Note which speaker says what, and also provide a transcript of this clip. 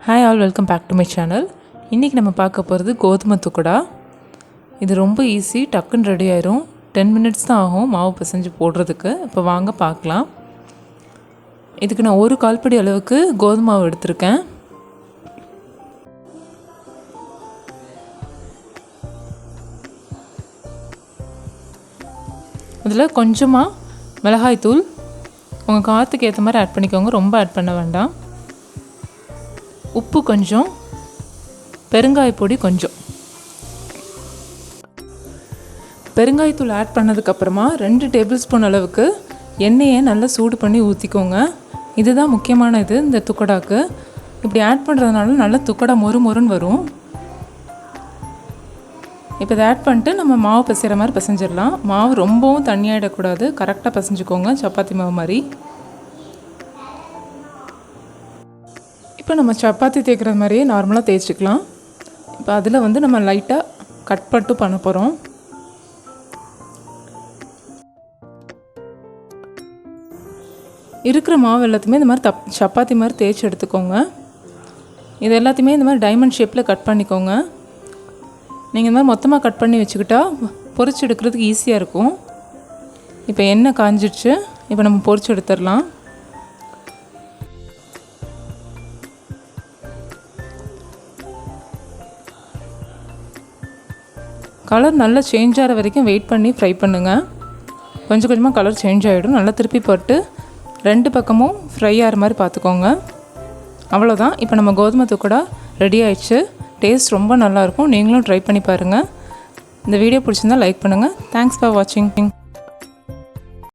Speaker 1: Hi all, welcome back to my channel. இன்றைக்கி நம்ம பார்க்க போகிறது கோதுமை துக்கடா. இது ரொம்ப ஈஸி, டக்குன்னு ரெடி ஆயிரும். 10 minutes தான் ஆகும் மாவு பிசைஞ்சு போடுறதுக்கு. இப்போ வாங்க பார்க்கலாம். இதுக்கு நான் ஒரு கால்படி அளவுக்கு கோதுமை மாவு எடுத்திருக்கேன். அதில் கொஞ்சமாக மிளகாய் தூள் உங்கள் காற்றுக்கு ஏற்ற மாதிரி ஆட் பண்ணிக்கோங்க, ரொம்ப ஆட் பண்ண வேண்டாம். உப்பு கொஞ்சம், பெருங்காயப்பொடி கொஞ்சம். பெருங்காயத்தூள் ஆட் பண்ணதுக்கப்புறமா 2 டேபிள் ஸ்பூன் அளவுக்கு எண்ணெயை நல்லா சூடு பண்ணி ஊற்றிக்கோங்க. இதுதான் முக்கியமான இது இந்த துக்கடாக்கு. இப்படி ஆட் பண்ணுறதுனால நல்லா துக்கடா மொறு மொறுன்னு வரும். இப்போ இதை ஆட் பண்ணிட்டு நம்ம மாவு பிசைகிற மாதிரி பிசைஞ்சிடலாம். மாவு ரொம்பவும் தண்ணியாகிடக்கூடாது, கரெக்டாக பிசைஞ்சுக்கோங்க, சப்பாத்தி மாவு மாதிரி. இப்போ நம்ம சப்பாத்தி தேய்க்கிற மாதிரியே நார்மலாக தேய்ச்சிக்கலாம். இப்போ அதில் நம்ம லைட்டாக கட் பட்டு பண்ண போகிறோம். இருக்கிற மாவு எல்லாத்தையுமே இந்த மாதிரி சப்பாத்தி மாதிரி தேய்ச்சி எடுத்துக்கோங்க. இது எல்லாத்தையுமே இந்த மாதிரி டைமண்ட் ஷேப்பில் கட் பண்ணிக்கோங்க. நீங்கள் இந்த மாதிரி மொத்தமாக கட் பண்ணி வச்சுக்கிட்டா பொரிச்சு எடுக்கிறதுக்கு ஈஸியாக இருக்கும். இப்போ எண்ணெய் காஞ்சிடுச்சு, இப்போ நம்ம பொரிச்சு எடுத்துடலாம். கலர் நல்லா சேஞ்ச் ஆகிற வரைக்கும் வெயிட் பண்ணி ஃப்ரை பண்ணுங்கள். கொஞ்சம் கொஞ்சமாக கலர் சேஞ்ச் ஆகிடும். நல்லா திருப்பி போட்டு 2 பக்கமும் ஃப்ரை ஆகிற மாதிரி பார்த்துக்கோங்க. அவ்வளோதான். இப்போ நம்ம கோதுமை துக்கடா ரெடி ஆயிடுச்சு. டேஸ்ட் ரொம்ப நல்லாயிருக்கும். நீங்களும் ட்ரை பண்ணி பாருங்கள். இந்த வீடியோ பிடிச்சிருந்தால் லைக் பண்ணுங்கள். தேங்க்ஸ் ஃபார் வாட்சிங்.